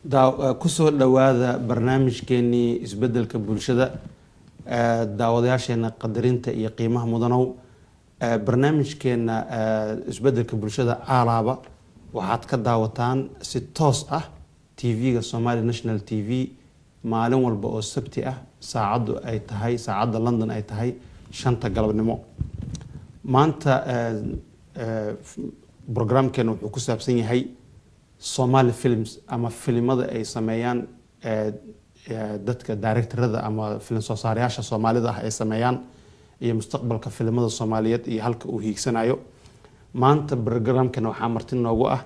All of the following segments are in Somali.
kusoo dhawaada barnaamijkeenii isbedelka bulshada daawadayaasheena qadarinta iyo qiimaha mudanow barnaamijkeena isbedelka bulshada aalaaba waxaad ka daawataan si toos ah TV-ga Somali National TV maalin walba oo sabti ah saacadu ay tahay saacada London ay tahay 5 galabnimo maanta programkeena wuxuu ku saabsan yahay Somali films ama filimada ay sameeyaan dadka directorada ama film soo saarayaasha Soomaalida ah ay sameeyaan iyo mustaqbalka filimada Soomaaliyeed iyo halka uu hiigsanayo maanta programkeena waxaa martin noogu ah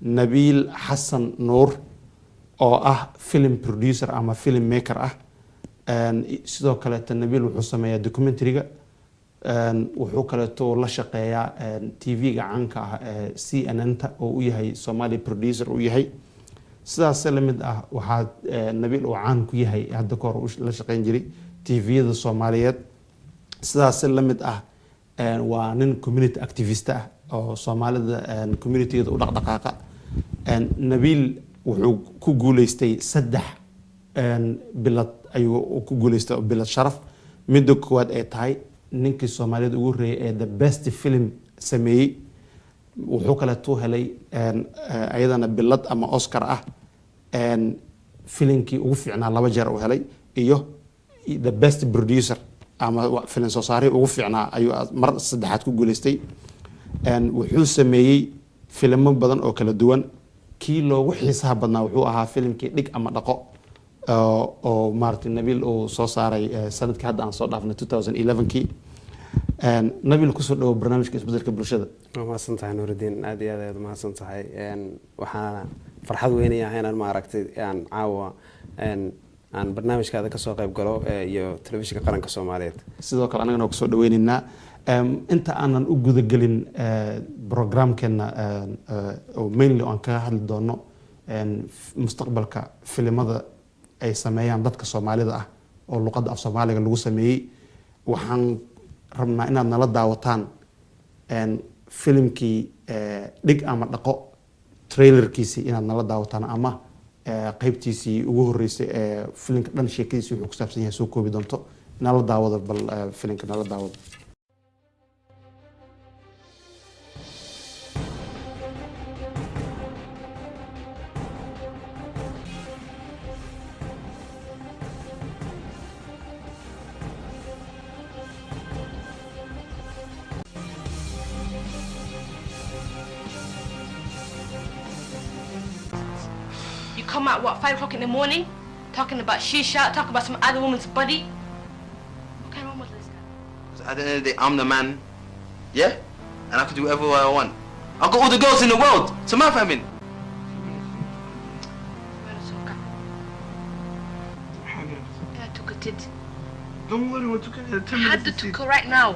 Nabil Hassan Noor oo ah film producer ama film maker ah sidoo kale Nabil wuxuu sameeyaa documentary-ga wuxuu kaleeto la shaqeeyaa TV-ga caanka ah CNN-ta oo u yahay Somali producer u yahay sidaas la mid ah waxa Nabil uu caan ku yahay hadda ka hor la shaqeyn jiray TV-yada Soomaaliyeed sidaas la mid ah waa nin community activist ah oo Soomaalida community-da u dhaqdhaqaaqa Nabil wuxuu ku guuleystay 3 bilad ayuu ku guuleystay bilad sharaf mid koowaad ay tahay ninkii Soomaaliyeed ugu horeeyay the best film sameeyay wuxuu kala too helay ayadana bilad ama Oscar ah filimkii ugu fiicnaa 2 jeer uu helay iyo the best producer ama film soo saaray ugu fiicnaa ayuu mar saddexaad ku guuleystay wuxuu sameeyay filmo badan oo kala duwan kii loogu xiisaha badnaa wuxuu ahaa filimkii dhig ama dhaqo oo Martin Nabil oo soo saaray sanadkii hadda aan soo dhaafnay 2011kii Nabil ku soo dhaw barnaamijka isbedelka bulshada ma santahay Nuruddin aad iyo aad ma santahay waxaan farxad weyn yahay inaan ma aragtay caawa aan barnaamijkaada ka soo qayb galo iyo telefishinka qaranka Soomaaliyeed sidoo kale anagana ku soo dhaweynaynaa inta aanan u guda galin programkeena oo mainly aan ka hadli doono mustaqbalka filimada ay sameeyaan dadka Soomaalida ah oo luqadda af Soomaaliga lagu sameeyay waxaan rabnaa inaad nala daawataan filimkii dhig ama dhaqo trailerkiisii inaad nala daawataan ama qaybtiisii ugu horeysay filimka dhan sheekadiisii wuxuu ku saabsan yahay soo koobi doonto nala daawada bal filimka nala daawada Come out, what, 5 o'clock in the morning? Talking about shisha, talking about some other woman's body? What kind of woman is that? Because at the end of the day, I'm the man, yeah? And I can do whatever I want. I've got all the girls in the world, so my family. I took a tit. Don't worry, we're talking 10 I minutes. had to took her right now.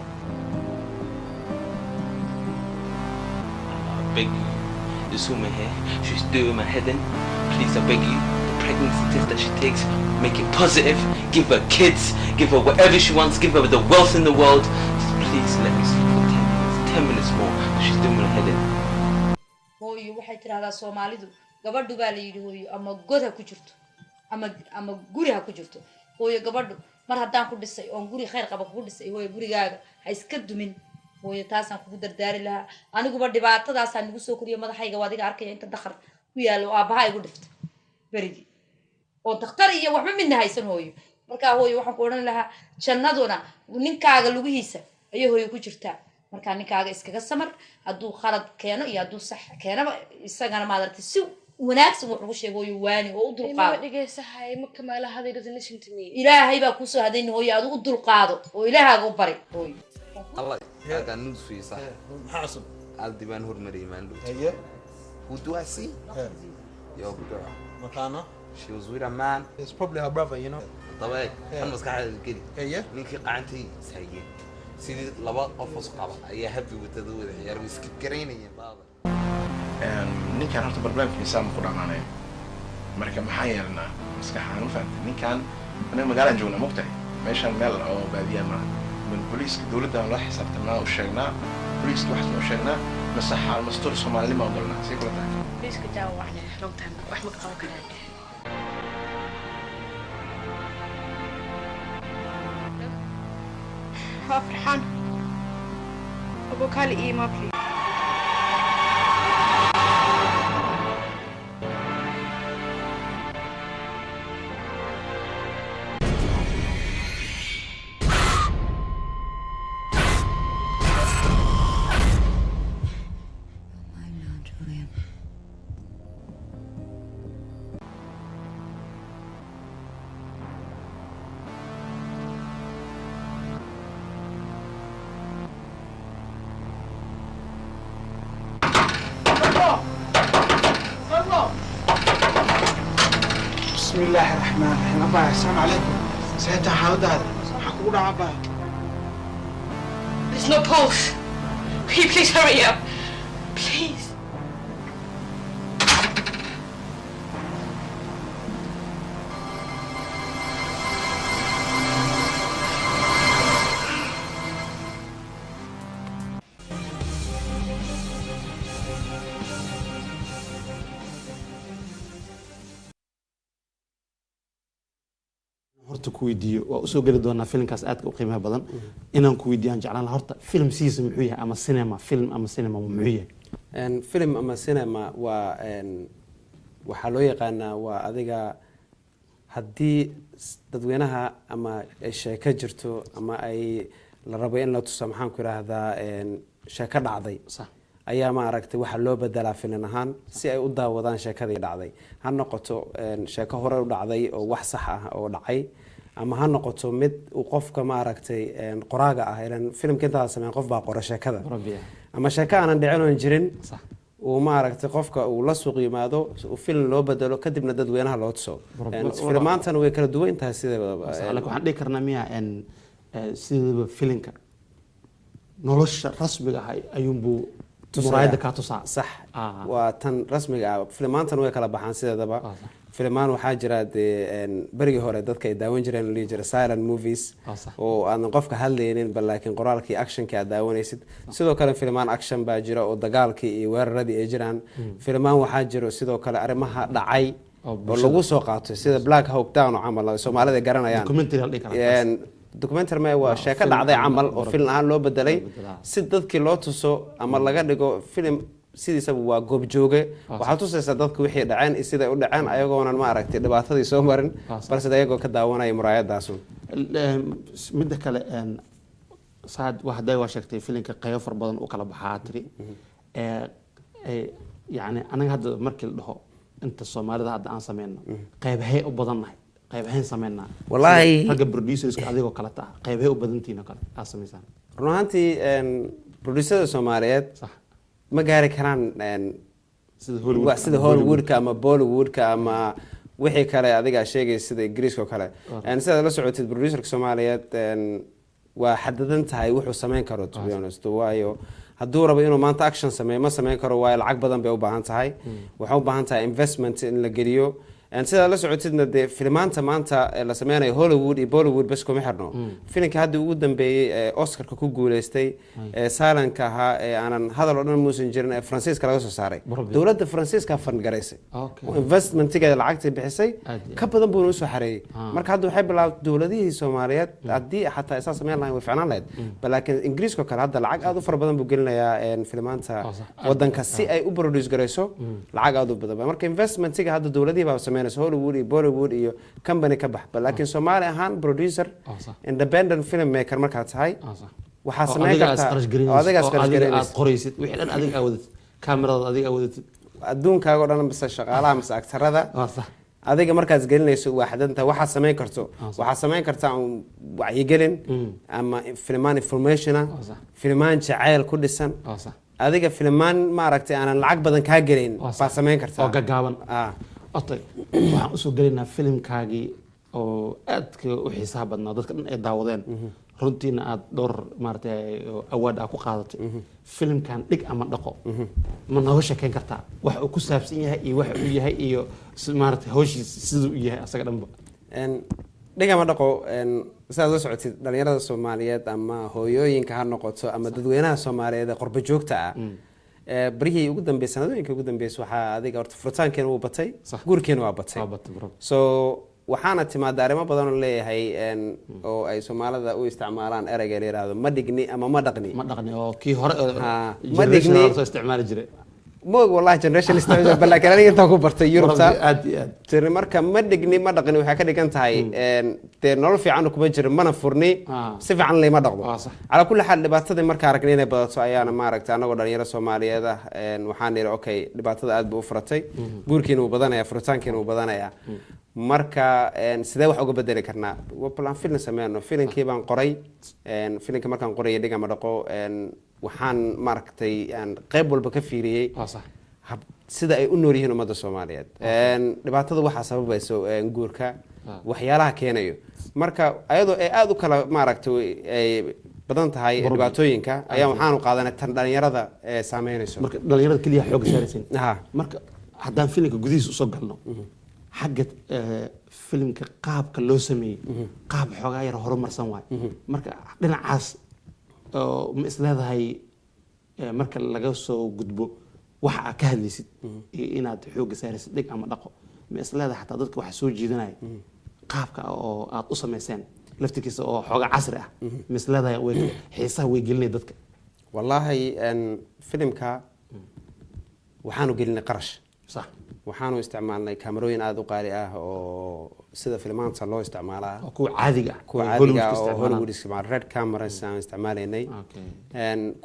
I beg you, this woman here, she's doing my head in. Please, I beg you, the pregnancy test that she takes, make it positive, give her kids, give her whatever she wants, give her the wealth in the world. Just please let me sleep for 10 minutes more. She's doing my head in. hooyo waxay tiraahdaa Soomaalidu gabadhu baa la yiri hooyo ama god ha ku jirto ama guri ha ku jirto hooyo gabadhu mar haddaan ku dhisay oo guri khayr qaba ku dhisay hooyo gurigaaga ha iska dumin hooyo taasaan kugu dardaari lahaa aniguba dhibaatadaas aan ugu soo koriyo madaxayga waadiga arkaya inta dakhar ku yaalo aabaha igu dhiftay berigi oo dhakhtar iyo waxba midna haysan hooyo marka hooyo waxaan ku oran lahaa jannaduna ninkaaga lugihiisa ayay hooyo ku jirtaa marka ninkaaga iskaga samar hadduu khalad keeno iyo hadduu sax keenaba isagana ma adartay si wanaagsan wuxuu ugu sheegayo waani oo u dulqaado dhigaysahay ma kamaala haday doesn't listen to me. ilaahay baa ku soo hadayn hooyo aad u dulqaado oo ilaahaaga u bari hooyo Allah, I got news for you, sir. Hassan. I'll demand her marry, man. Yeah. Who do I see? Your girl. Makana. She was with a man. It's probably her brother, you know. طبعا أنا مسكها كده. Yeah. نيجي قعنتي سايقين. سيدي لبا قفص قبا. هي هبي وتدور يا رويس كريني يا بابا. ninkan horta barnaamijkiisa ma ku dhamaanay marka maxaa yeelnaa maskaxaan u fahamtay ninkan anaga magaalaan joognaa mogtahay meeshaan meel oo baadiya ma من بوليس دولة الله حسابتنا وشجنا بوليس واحد وشجنا مسح على المستور الصومالي ما قلنا سيكون ده بوليس كده واحنا لونج تايم واحد مقطع كده ها فرحان أبوك هالي إيه ما بلي بسم الله الرحمن الرحيم أبا السلام عليكم سيدنا حاود هذا حقونا أبا There's no pulse. Will you please hurry up? Please. horta ku weydiiyo waa usoo geli doonaa filimkaas aadka u qiimaha badan inaan ku weydiiyaan jeclaan lahaa horta film siisa muxuu yahay ama cinema film ama cinema muxuu yahay film ama cinema waa waxaa loo yaqaanaa waa adiga haddii dadweynaha ama ay sheeko jirto ama ay la rabo in la tuso maxaan ku idhaahdaa sheeko dhacday ayaa maaragtay waxaa loo bedelaa filim ahaan si ay u daawadaan sheekadii dhacday ha noqoto sheeko hore u dhacday oo wax sax ah oo dhacay ama ha noqoto mid uu qofka maaragtay qoraaga ah ilan filimka intaa sameyn qof baa qora sheekada ama sheeko aanan dhicin oon jirin uu maaragtay qofka uu la suuq yimaado uu film loo bedelo kadibna dadweynaha loo tuso filmaantana way kala duwan tahay sidaba waxaan dhihi karnaa miya sidaba filimka nolosha rasmiga ah ayuunbuu muraayada ka tusaa sax waa tan rasmiga ah filmaantana way kala baxaan sideedaba filmaan waxaa jira dee berigii hore dadka ay daawan jireen la dhihi jiray silent movies oo aadan qofka hadlaynin bal laakiin qoraalkii actionkii aad daawanaysid sidoo kale filmaan action baa jira oo dagaalkii iyo weeraradii ay jiraan filmaan waxaa jiro sidoo kale arrimaha dhacay oo lagu soo qaato sida Black Hawk Down oo camal Soomaalida garanayaan documentary ma waa sheeko dhacday camal oo film ahaan loo bedelay si dadkii loo tuso ama laga dhigo film sidiisaba waa goob jooge waxaa tusaysaa dadka wixii dhaceen iyo siday u dhaceen ayagoonan ma aragtay dhibaatadii soo marin balse ayagoo ka daawanaya muraayadaasun midda kale saad waxday waa sheegtay filimka qaybo far badan u kala baxaa tiri yani anaga hadda markii la dhaho inta Soomaalida hadda aan sameeyno qaybahay u badannahay qaybahayn sameynaa wallahi ragga producerska adigoo kala taa qaybahay u badantiina kale aad sameysaan run ahaantii producerada Soomaaliyeed ma gaari karaan sida Hollywoodka ama Bollywoodka ama wixii kale adiga sheegay sida Ingiriiska kale sida la socotid producerka Soomaaliyeed waa xadadan tahay wuxuu sameyn karo to be honest waayo hadduu rabo inuu maanta action sameeyo ma sameyn karo waayo lacag badan bay u baahan tahay waxay u baahan tahay investment in la geliyo sida la socotidna dee filmaanta maanta la sameynayo Hollywood iyo Bollywood bas kuma xirno filimka hadda ugu dambeeyay Oscar-ka ku guuleystay silent-ka ahaa aanan hadal oo dhan muusan jirin Faransiiska laga soo saaray dawladda Faransiiska fund gareysay investment-iga lacagta bixisay ka badan buu u soo xareeyay marka hadda waxay bilaabtay dawladihii Soomaaliyeed haddii xataa isaas sameyn lahayn way ficnaan lahayd balaakiin Ingiriiska kale hadda lacag aad u fara badan buu gelinayaa filmaanta wadanka si ay u produce gareyso lacag aad u badan marka investment-iga hadda dawladihii baa sameeyay Hollywood iyo Bollywood iyo company ka bax laakiin Soomaali ahaan producer independent filmmaker marka tahay waxa sameeyay kartaa adiga aad qoraysid wixii dhan adiga awoodid kaamirada adiga awoodid adduunkaaga oo dhan bas shaqaalaha mas aktarada adiga markaas gelinayso waaxdanta waxa sameyn karto waxa sameyn kartaa wacyigelin ama filmaan information filmaan jacayl ku dhisan adiga filmaan ma aragtay aan lacag badan ka gelin ba sameyn kartaa oo gagaaban أطيب waxaan usoo gelaynaa filimkaagii oo aadka u xiisaha badnaa dadka dhan ay daawadeen runtiina aad dhowr maaragtay awaad ku qaadatay filimkan dhig ama dhaqo ma nooga sheekeyn kartaa wax uu ku saabsan yahay iyo wax uu yahay iyo maaragtay hawshiisa siduu u yahay asaga dhanba dhig ama dhaqo sidaad la socotid dhalinyarada Soomaaliyeed ama hooyooyinka ha noqoto ama dadweynaha Soomaaliyeed ee qurba joogta ah بريه يقدم بسنة وين كقدم بس وح هذيك أرت فرتان كانوا بطي جور كانوا بطي so waxaana timaada arrimo badan oo leeyahay oo ay Soomaalida u isticmaalaan erayga la yiraahdo ma dhigni ama ma dhaqni ma dhaqni oo kii hore ma dhigni soo isticmaali jiray moog wallahi generation isticmaal balaakin aniga inta ku bartay Yurubta aad tir marka ma dhigni ma dhaqni waxa ka dhigan tahay te nolol fiican kuma jiro mana furni si fiican leema dhaqdo ala kulli xal dhibaatada marka aragnay inay badato ayaana maaragtay anagoo dhalinyaro Soomaaliyeed ah waxaan yiri okay dhibaatada aad buu u furatay guurkiina uu badanaya furitaankiina uu badanaya marka sidee wax uga bedeli karnaa plan film sameeyno filimkii baan qoray filimka markaan qoray dhiga ma dhaqo waxaan maaragtay qayb walba ka fiiriyay sida ay u nool yihiin ummadda Soomaaliyeed dhibaatada waxa sababayso guurka waxyaalaha keenayo marka ayadoo ay aad u kala maaragtay ay badan tahay dhibaatooyinka ayaa waxaan u qaadanay tan dhalinyarada saameynayso marka dhalinyarada kaliya xoog saaraysan marka haddaan filimka gudihiisa u soo galno xagga filimka qaabka loo sameeyay qaab xogaa yar horumarsan waay marka dhinacaas ma isleedahay marka laga soo gudbo waxa aad ka hadlaysid iyo inaad xooga saaraysid dhig ama dhaqo ma isleedahay xataa dadka waxa soo jiidanaya qaabka oo aad u samayseen laftigiisa oo xooga casri ah ma isleedahay way xiisaha way gelinay dadka wallahi filimka waxaanu gelinay qarash sax waxaanu isticmaalnay kaamirooyin aad u qaali ah oo sida filmaanta loo isticmaalaa kuwa caadiga oo Hollywood isticmaal red cameras aan isticmaalaynay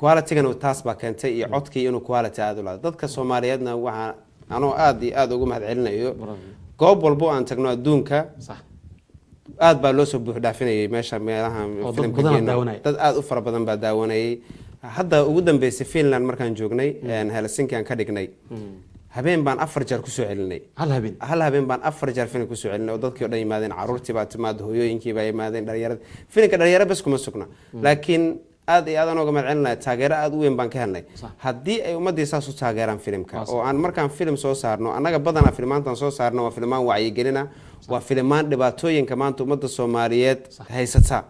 quality-gana taas baa keentay iyo codkii inuu quality aad u lahaado dadka Soomaaliyeedna waxa anoo aad ugu mahadcelinayo goob walbo aan tagno adduunka aad baa loo soo buux dhaafinayay meesha meelaha filimka dad aad u fara badan baa daawanayay hadda ugu dambeysay Finland markaan joognay Helsinki aan ka dhignay habeen baan 4 jeer ku soo celinay hal habeen baan 4 jeer filim ku soo celinay oo dadkii oo dhan yimaadeen caruurtii baa timaad hooyooyinkii baa yimaadeen dhalinyarada filimka dhalinyarada bas kuma sugna laakiin aad iyo aad uga mahadcelinay taageero aad u weyn baan ka helnay haddii ay ummadii saas u taageeraan filimka oo aan markaan filim soo saarno annaga badanaa filmaantan soo saarno waa filmaan wacyigelina waa filmaan dhibaatooyinka maanta ummadda Soomaaliyeed haysata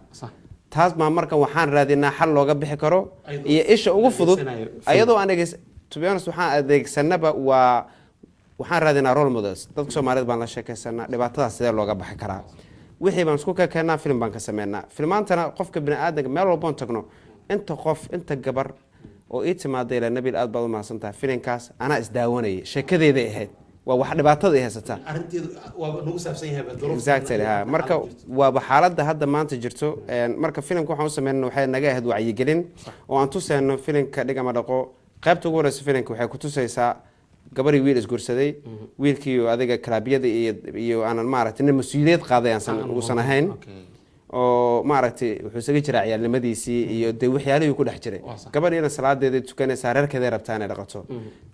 taas ma marka waxaan raadinaa xal looga bixi karo iyo isha ugu fudud ayadoo aan to be honest waxaan adeegsanaba waxaan raadinaa role models dadka Soomaaliyeed baan la sheekaysanaa dhibaatadaas sidee looga baxi karaa wixii baan isku keenaa film baan ka sameynaa filmaantana qofka bini aadamka meel walba tagno inta gabar oo ii timaaday ila nabil aad baad u mahadsantahay filimkaas ana isdaawanay sheekadeeda ahayd waa wax dhibaatada ay haysata arinteedu waa nagu saabsan yahay duruuf exactly marka waa xaaladda hadda maanta jirto marka filimka waxaan u sameynaa waxay naga ahayd wacyigelin oo aan tusayno filimka dhiga ma dhaqo qaybta ugu horeysa filimka waxay ku tusaysaa gabadhii wiil isguursaday wiilkii adiga kalaabiyada iyo aanan maaragtay mas'uuliyad qaaday uusan ahayn oo maaragtay wuxuu isaga jiraa ciyaalnimadiisii iyo de waxyaalihii ku dhex jiray gabadhiina salaadeeda tukanaysaa reerkeeda rabtaa inay dhaqato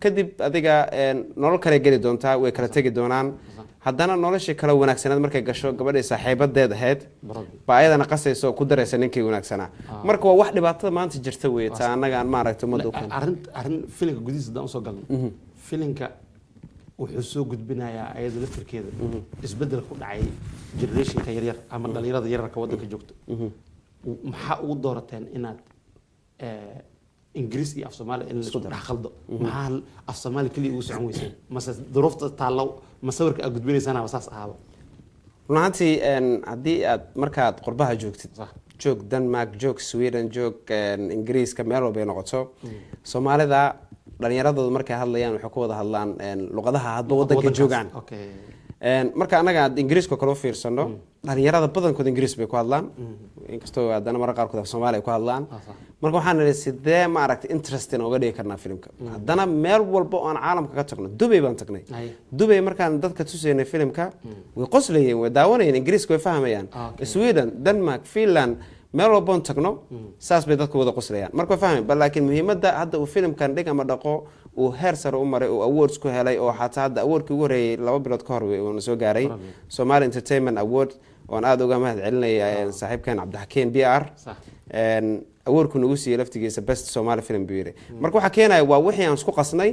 kadib adiga nolol kale geli doontaa way kala tegi doonaan haddana noloshii kala wanaagsanaad markay gasho gabadhii saaxiibadeed ahayd baa ayadana qasayso ku daraysa ninkii wanaagsanaa marka waa wax dhibaatada maanta jirta weeye taa annaga aan maaragtay ummadda u arrin filimka gudihiisa haddaan usoo galno filimka wuxuu soo gudbinayaa ayada laftirkeeda isbedel ku dhacay generationka yaryar ama dhalinyarada yararka waddanka joogto maxaa ugu doorateen inaad ingiriis iyo af Soomaali in la isku dhex khaldo maxaa af Soomaali kaliya ugu socon weysay mase duruufta taalo masawirka aad gudbinaysana wasaas ahaaba runtii haddii aad markaad qurbaha joogtid joog Denmark joog Sweden joog ingiriiska meel walba ay noqoto Soomaalida dhalinyaradu markay hadlayaan waxay ku wada hadlaan luqadaha hadba waddanka joogaan marka anaga ingiriiska kala fiirsano dhalinyarada badankood ingiriis bay ku hadlaan inkastoo haddana mararka qaarkood af Soomaali ku hadlaan marka waxaan leeyahay sidee ma aragtay interesting uga dhigi karnaa filimka haddana meel walba oo aan caalamka ka tagno Dubai baan tagnay Dubai markaan dadka tusaynay filimka way qoslayeen way daawanayeen ingiriiska way fahmayaan Sweden Denmark Finland meel walba aan tagno saas bay dadku wada qoslayaan marka fahmay laakiin muhiimadda hadda uu filimkan dhiga ma dhaqo uu heer sare u maray oo awards ku helay oo xataa hadda awardkii ugu horeeyay 2 bilood ka hor uu soo gaaray Somali Entertainment Award oo aad uga mahadcelinaya saaxiibkan Cabdixakiin BR awardku nagu siiyay laftigiisa best Somali film buu marka waxa keenaya waa wixii aan isku qasnay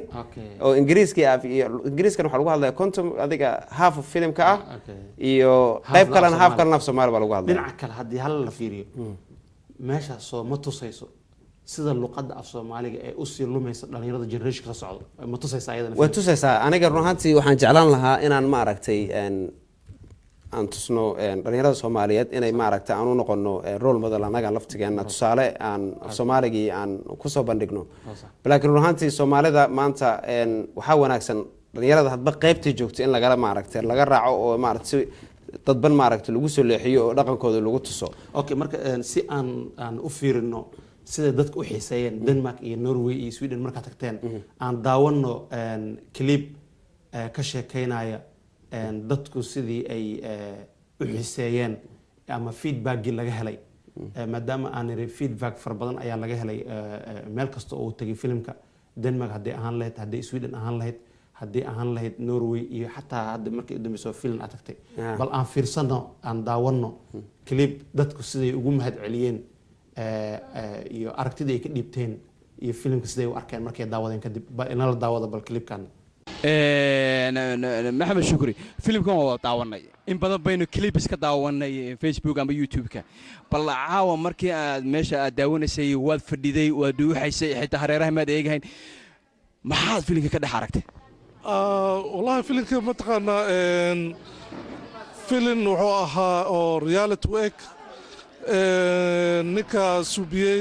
oo ingiriiska waxa lagu hadlayaa konton adiga half of filmka ah iyo qayb kalena half kalena af Soomaali baa lagu hadlaa dhinaca kale hadii hal la fiiriyo meesha soo ma tusayso sida luqadda af Soomaaliga ee u sii lumaysa dhalinyarada generation ka socdo ma tusaysaa ayadana way tusaysaa aniga runtii waxaan jeclaan lahaa inaan ma aragtay aan tusno dhalinyarada Soomaaliyeed inay maaragtay aan u noqono role model anaga laftigeena tusaale aan Soomaaligii aan ku soo bandhigno laakiin ruuxantii Soomaalida maanta waxa wanaagsan dhalinyarada hadba qaybtii joogto in laga maaragtay laga raaco oo maaragtay dadban maaragtay lagu soo leexiyo oo dhaqankooda lagu tuso okay marka si aan u fiirino sida dadku u xiiseeyeen Denmark iyo Norway iyo Sweden marka tagteen aan daawano clip ka sheekeynaya dadku sidii ay u xiiseeyeen ama feedback laga helay maadaama aan feedback far badan ayaa laga helay meel kasta oo tagay filmka Denmark hadii ahaan lahayd hadii Sweden ahaan lahayd hadii ahaan lahayd Norway iyo xataa hadii markii u dambeysay film aad tagtay bal aan fiirsano aan daawano clip dadku sidii ugu mahad celiyeen iyo aragtida ay ka dhiibteen iyo filmka sidii u arkeen markay daawadeen kadib in la daawado bal clipkan maxamed shukri filmkan waa daawanay in badan baynu clips ka daawanay Facebook ama YouTube-ka bal caawa markii aad meesha aad daawanaysay waad fadhiday waad dhuuxaysay xitaa hareeraha maad eegahayn maxaad filmka ka dhex aragtay wallahi filmka ma taqaana film wuxuu ahaa oo reality work ninka subiyay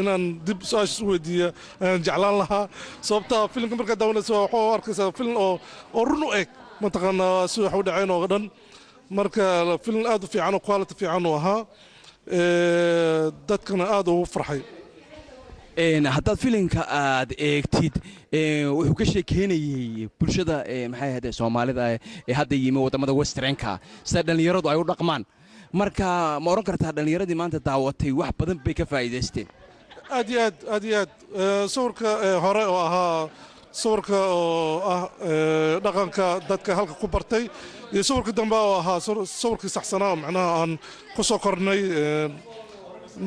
inaan dib su'aasha weydiiyo aan jeclaan lahaa sababta filmka marka daawanayso wuxuu arkaysaa film oo run u eg ma taqaana si wax u dhaceen oo dhan marka film aad u fiican oo quality fiican oo ahaa dadkana aad ugu farxay haddaad filimka aad eegtid wuxuu ka sheekeynayay bulshada maxay ahayd Soomaalida ee hadda yimi wadamada westernka sida dhalinyaradu ay u dhaqmaan marka ma oran kartaa dhalinyaradii maanta daawatay wax badan bay ka faa'iideysteen aad iyo aad sawirka hore oo ahaa sawirka oo ah dhaqanka dadka halka ku bartay iyo sawirka dambe oo ahaa sawirkii saxsanaa macnaha aan ku soo kornay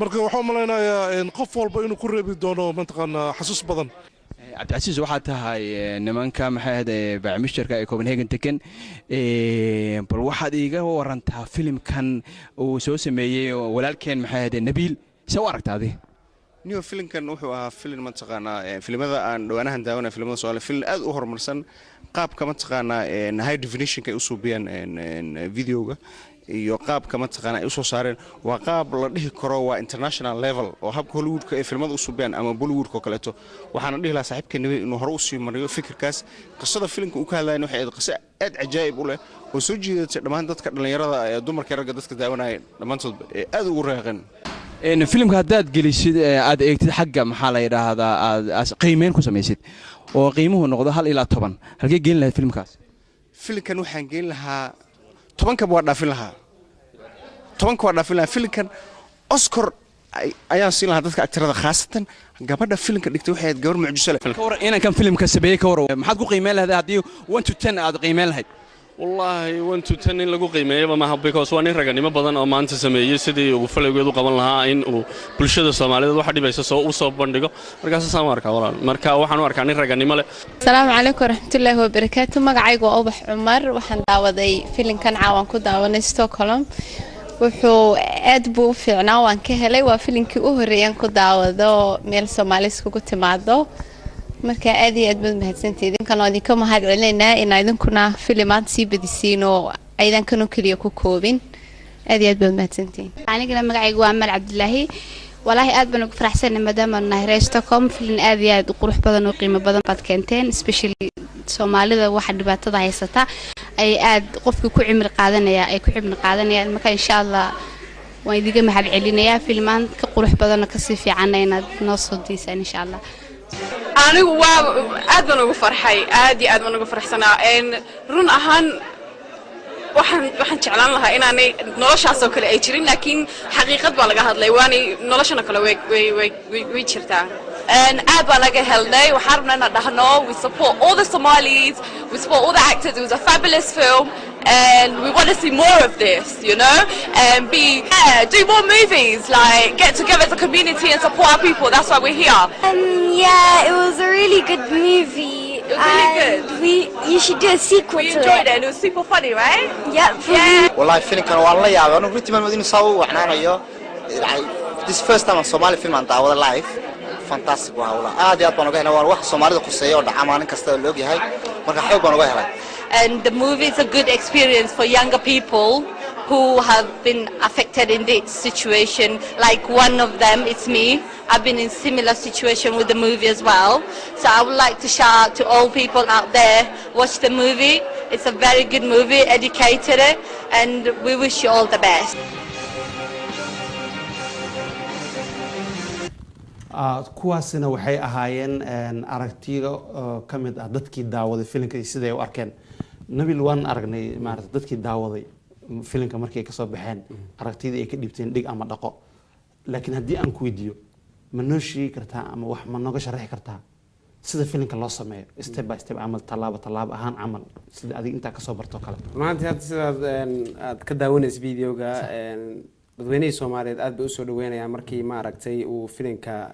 marka waxaan maleynayaa qof walba inuu ku reebi doono mataqaana xasuus badan cabdicasiis waxaa tahay nimanka maxay ahayd baacmisharka ee Copenhagen degan bal waxaad iiga warantaa filmkan uu soo sameeyay walaalkeen maxay ahayd Nabil soo aragtaadii niyo filmkan wuxuu ahaa film mataqaana filmada aan dhawaanahan daawanay filmada Soomaaliya film aad u horumarsan qaabka mataqaana high definition ka u suubiyaan videoga iyo qaabka mataqaana ay soo saareen waa qaab la dhihi karo waa international level oo habka Hollywoodka ee filmada u suubiyaan ama Bollywoodka oo kaleeto waxaan dhihi lahaa saaxiibkeen inuu hore u sii mariyo fikirkaas qisada filmka uu ka hadlayay waxay aad qisa aad cajaa'ib u leh oo soo jiidatay dhammaan dadka dhalinyarada ee dumarka ragga dadka daawanaya dhamaantood aad ugu reeqeen filmka haddaad gelisid aad eegtid xagga maxaa la yiraahdaa aad qiimeyn ku samaysid oo qiimuhu noqdo 1 ilaa 10 halkee gelin lahayd filmkaas filmkan waxaan gelin lahaa 10 ka waa dhaafin lahaa 10 ka waa dhaafin lahaa filmkan Oscar ayaan siin lahaa dadka aktarada khaasatan gabadha filmka dhigtay waxay aad gabar mucjiso leh ka war inaan kan filmka sameeyay ka war maxaad ku qiimeyn lahayd hadii 1 to 10 aad qiimeyn lahayd والله وانتو تاني لقوا قيمة ما هو بيكوس واني رجعني ما بدن أما أنت سميه سيدي وفلق يدو قبل لها إن وبلشة الصومالية واحد يبيس سو وصوب بندقة مركز ساماركا ولا مركا واحد وركاني رجعني ماله. السلام عليكم ورحمة الله وبركاته مقعيق وأوبح عمر وحن داودي فيلم كان عوان كداون ستوكهولم wuxuu aad buu fiicnaa waan ka helay waa filimkii u horeeyay ku daawado meel Soomaaliis ku timaado marka aad iyo aad baad mahadsantihiin idinkan oo idinka mahad celinayna in idinkuna filimaad sii badisiin oo aydan kanu kaliya ku koobin aad iyo aad baad mahadsantihiin anigana magacaygu waa Amal Cabdullaahi والله aad baan ugu faraxsanahay maadaama nahay Stockholm film aad iyo aad u qurux badan oo qiimo badan baad keenteen especially Soomaalida waxa dhibaatada haysata ay aad qofku ku cimri qaadanayaan marka insha Allah waan idiga mahad celinayaa filmaan ka qurux badan ka si fiican inaad noo soo diisaan insha Allah anigu waa aad baan ugu farxay aad iyo aad baan ugu faraxsanaa run ahaan waxaan jeclaan lahaa inaanay noloshaas oo kale ay jirin laakiin xaqiiqad baa laga hadlay waanay noloshana kale way jirtaa aad baan laga helnay waxaan rabnaa inaan dhahno we support all the Somalis we support all the actors it was a fabulous film and we want to see more of this you know and do more movies like get together as a community and support our people that's why we're here yeah it was a really good movie it was really good you should do a sequel we enjoyed it and it was super funny right yeah wallahi filmkan waa la yaabay anu runtii ma wadin soo waxnaanayo this first time Somali film aan daawada live fantastic waa wala aad iyo aad baan uga helay wax Soomaalida quseeyo oo dhaca maalin kasta loo yahay marka xoog baan uga helay And the movie is a good experience for younger people who have been affected in this situation. Like one of them, it's me. I've been in similar situation with the movie as well. So I would like to shout out to all people out there, watch the movie. It's a very good movie, educated, and we wish you all the best. kuwaasina waxay ahaayeen aragtiyo ka mid ah dadkii daawaday filimka siday u arkeen. Nabil waan aragnay maaragtay dadkii daawaday filimka markay ka soo baxeen aragtidii ay ka dhibteen dhig ama dhaqo. Laakiin haddii aan ku weydiiyo ma noo sheegi kartaa ama wax ma nooga sharaxi kartaa sida filimka loo sameeyo step by step amal talaabo ahaan camal sida adiga inta ka soo barto kale. maanta hadda sidaad aad ka daawanaysa videoga dadweynaha Soomaaliyeed aad bay u soo dhaweynayaan markii ma aragtay uu filimka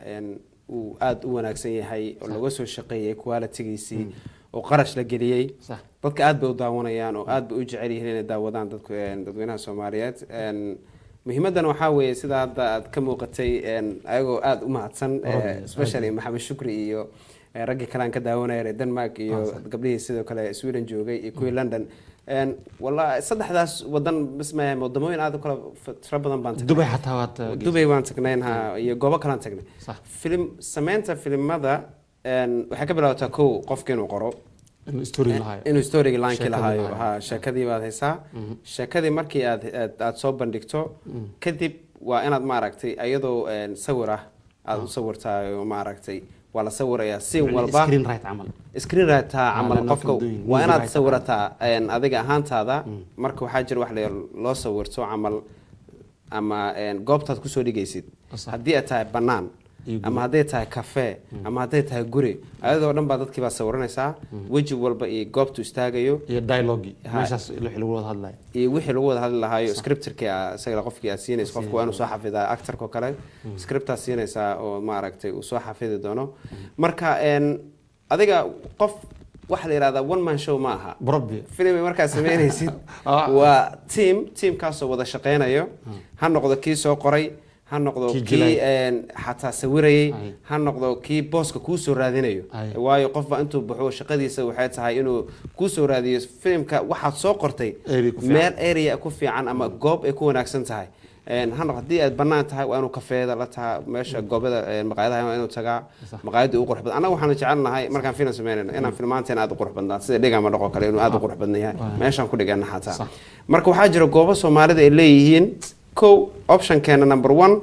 uu aad u wanaagsan yahay oo laga soo shaqeeyay quality-giisii oo qarash la geliyay dadka aad bay u daawanayaan oo aad bay u jecel yihiin inay daawadaan dadweynaha Soomaaliyeed. muhiimadan waxa weeye sida hadda aad ka muuqatay ayagoo aad u mahadsan especially Maxamed Shukri iyo ragga kale aan ka daawanayay Denmark iyo gabdhihii sidoo kale Sweden joogay iyo kuwii London والله صدق هذا ودن بسمه مدموين هذا كله تربنا بانتك دبي حتى وات دبي بانتكنينها يجوبا كلام تكني فيلم سمعت فيلم ماذا وحكى بلا تكو قف كانوا قرو إنه ستوري لاين كلا هاي ها شكدي بعد هسا شكدي مركي أتصوب بندكتو كذب وأنا ما ركتي أيضا صورة صورتها وما ركتي ولا صور يا سي والبا سكرين رايت عمل سكرين رايت عمل قفكو وانا صورتها ان اديق اهانت هذا marka waxa jir wax loo sawirto amal ama goobtaad ku soo dhigaysid hadii ay tahay banaan ama hadii ay tahay cafe ama hadii ay tahay guri ayadoo dhan baa dadkii baa sawiranaysaa waji walba iyo goobtu istaagayo iyo dialogue meeshaas wixii lagu wada hadlayo iyo wixii lagu wada hadlayo scripterka isaga qofkii asiinaysa qofku aanu soo xafidaa actorka kale scripta asiinaysa oo ma aragtay uu soo xafidi doono marka adiga qof waxa la yiraahdaa one man show ma aha film marka sameynaysid waa team kaas oo wada shaqeynayo ha noqdo kii soo qoray ha noqdo kii xataa sawirayay ha noqdo kii booska ku soo raadinayo waayo qofba intuu baxo shaqadiisa waxay tahay inuu ku soo raadiyo filmka waxa soo qortay meel area ku fiican ama goob ay ku wanaagsan tahay ha noqdo hadii aad banaan tahay waa inuu kafeeda la tahay meesha goobada maqaayadaha inuu tagaa maqaayada uu qurux badan anaga waxaan jecelnahay markaan film sameynayno inaan filmaanteen aad u qurux badnaa sida dhigama dhaqo kale inuu aad u qurux badan yahay meeshaan ku dhigana xataa marka waxa jira goobo Soomaalida ay leeyihiin ko option keena number 1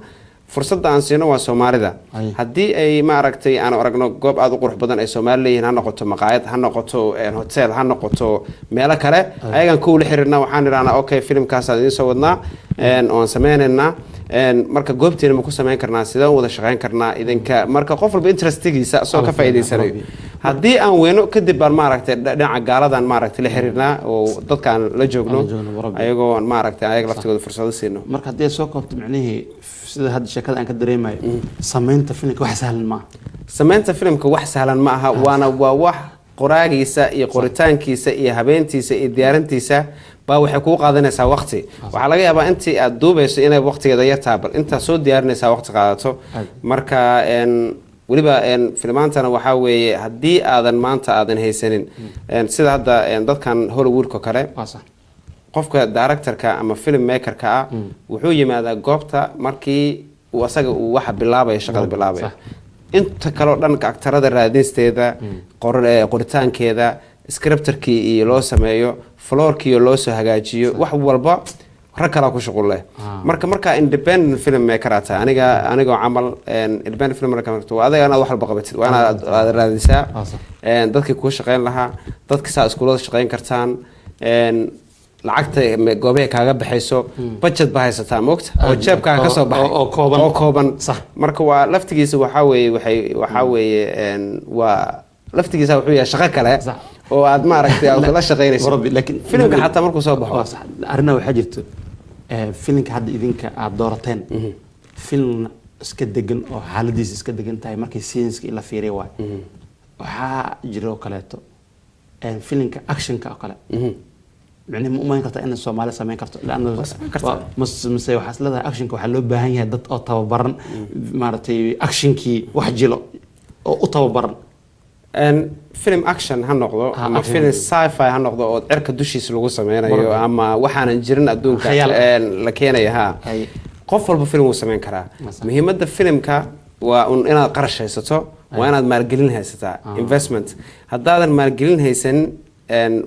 fursadda aan siino waa Soomaalida hadii ay ma aragtay aan aragno goob aad u qurux badan ay Soomaali leeyihiin ha noqoto maqaayad ha noqoto hotel ha noqoto meel kale ayagan ku la xiriirna waxaan iraanaa okay filmkaas aad idin soo wadnaa oo sameeynaa marka goobteena ma ku sameyn karnaa sida wada shaqeyn karnaa idinka marka qof walba interestigiisa soo ka faa'iideysanayo hadii aan weyno kadib baan ma aragtay dhinaca gaaladan ma aragtay la xiriirnaa oo dadkaan la joogno ayagoo ma aragtay ayaga laftigooda fursad siino marka hadii soo koobto macnaheedu sida hadda shakada aan ka dareemayo sameynta filimka wax sahlan ma sameynta filimka wax sahlan ma aha waana waa wax qoraagiisa iyo qoritaankiisa iyo habeentiisa iyo diyaarintiisa baa waxay ku qaadanaysaa waqti waxa laga yaabaa intii aad duubayso inay waqtigeeda yartaa bal inta soo diyaarinaysaa waqti qaadato marka waliba filmaantana waxa weeye hadii aadan maanta aadan haysanin sida hadda dadkan Hollywood-ka kale qofka directorka ama film makerka wuxuu yimaadaa goobta markii uu asaga uu waxa bilaabay shaqada bilaabay inta kale dhanka actorada raadisteeda qoritaankeeda scripterkii iyo loo sameeyo floorkii loo soo hagaajiyo wax walba rag kala ku shaqo leh marka independent film maker ata aniga amal independent film maker waa adiga wax walba qabatid waa inaad raadisaa dadkii ku shaqeyn lahaa dadka saa iskuulada shaqeyn kartaan lacagta goobaha kaaga baxayso budget ba haysataa moogta oo jeebkaaga ka soo baxay oo kooban marka waa laftigiisa waxa weeye waa laftigiisa wuxuu yahay shaqo kale oo aad ma aragtay aad la shaqeynayso laakiin filmka xataa markuu soo baxo arina waxa jirto filmka hadda idinka aad doorateen film iska degan oo xaaladiisa iska degan tahay markii sceneska la fiiriyo waxa jiro kaleeto filmka actionka oo kale يعني ما ينقطع إن الصومالي سامين كرتو لأنه مسوي حصل هذا أكشن كوح لو بهاي هدت أو تبرن مرتي أكشن كي واحد جلو أو تبرن film action ha noqdo ama film sci-fi ha noqdo oo cirka dushiisa lagu sameynayo ama waxaanan jirin adduunka la keenayo ha qof walba film uu sameyn karaa muhiimadda filmka waa inaad qarash haysato waa inaad maalgelin haysataa investment haddaadan maalgelin haysan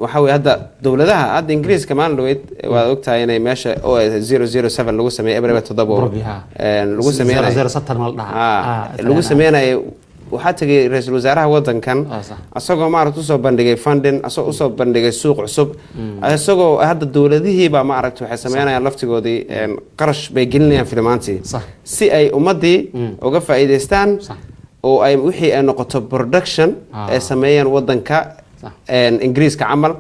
waxa weeye hadda dowladaha hadda ingiriiska maalin dhaweyd waad ogtahay inay meesha 007 lagu sameeyay ebreba 7 lagu sameynayo waxaa tagay ra-iisul wasaaraha wadankan asagoo maaragta usoo bandhigay funding asagoo usoo bandhigay suuq cusub asagoo hadda dowladihiibaa maaragta waxay sameynayaan laftigoodii qarash bay gelinayaan filmaantii si ay ummadii uga faa'iidaystaan oo ay wixii ay noqoto production ay sameeyeen wadanka ingiriiska camal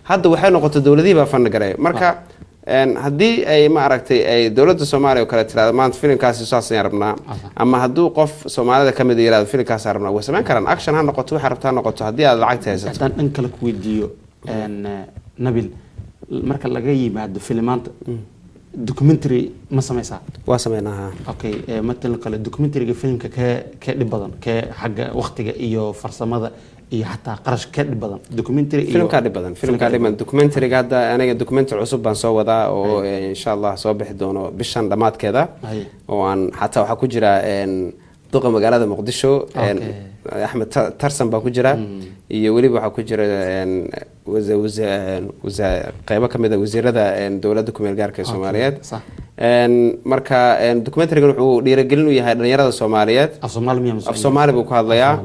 hadda waxay noqotay dowladihii baa fandhigaray marka haddii ay maaragtay ay dowladda soomaaliya oo kale tirahdo maanta filimkaasi saasayaan rabnaa ama hadduu qof soomaalida ka mid a yirahdo filimkaasaan rabnaa way samayn karaan action ha noqoto waxay rabtaa ha noqoto haddii aad lacagta haysato haddaan dhan kale ku weydiiyo nabil marka laga yimaado filimaanta documentary ma sameysaa waa sameynaa okay matalan kale documentaryga filmka kee dhib badan kee xagga waqtiga iyo farsamada iyo xataa qarash ka dhib badan documentary iyo filmka dhib badan documentaryga hadda aniga documentary cusub baan soo wadaa oo insha Allah soo bixi doono bishan dhamaadkeeda oo aan xataa waxa ku jira duqa magaalada Muqdisho Ahmed Tarsan baa ku jira iyo waliba waxa ku jira qaybo kamid ah wasiirada dawladda ku meel gaarka Soomaaliyeed marka documentaryga wuxuu dhiirigelin u yahay dhalinyarada Soomaaliyeed af Soomaali buu ku hadlayaa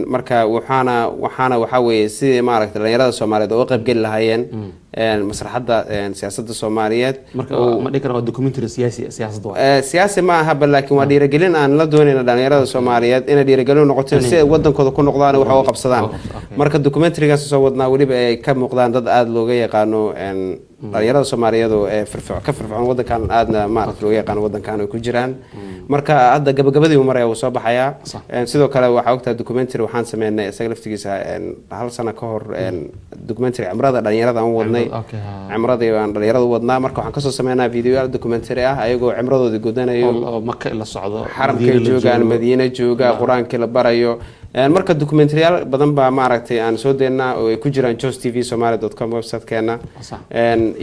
marka waxaana waxa weeye si maaragtay dhalinyarada Soomaaliyeed oo qayb gali lahaayeen masraxadda siyaasadda Soomaaliyeed marka ma dhigana waa documentary siyaasad siyaasi ma aha laakiin waa dhiirigelin aan la doonayna dhalinyarada Soomaaliyeed inay dhiirigelin noqoto si ay wadankooda ku noqdaan wax oo qabsadaan marka documentarygaas soo wadnaa waliba ay ka muuqdaan dad aad looga yaqaano dhalinyarada Soomaaliyeed oo ka firfircoon wadankan aadna maaragtay looga yaqaan wadankan ay ku jiraan marka hadda gabagabadii uu maray uu soo baxayaa sidoo kale waxa ogtaa documentary waxaan sameynay isaga laftigiisa hal sano ka hor documentary amrada dhalinyarada aan wadnay amradii aan dhalinyarada wadnaa marka waxaan ka soo sameynaa video documentary ah ayagoo amradoodii godanayo oo Makka la socdo xaramka joogaan Madiina jooga quraanka la barayo marka documentaryal badan baa maaragtay aan soo deynaa oo ay ku jiraan jostvsomali.com website-keena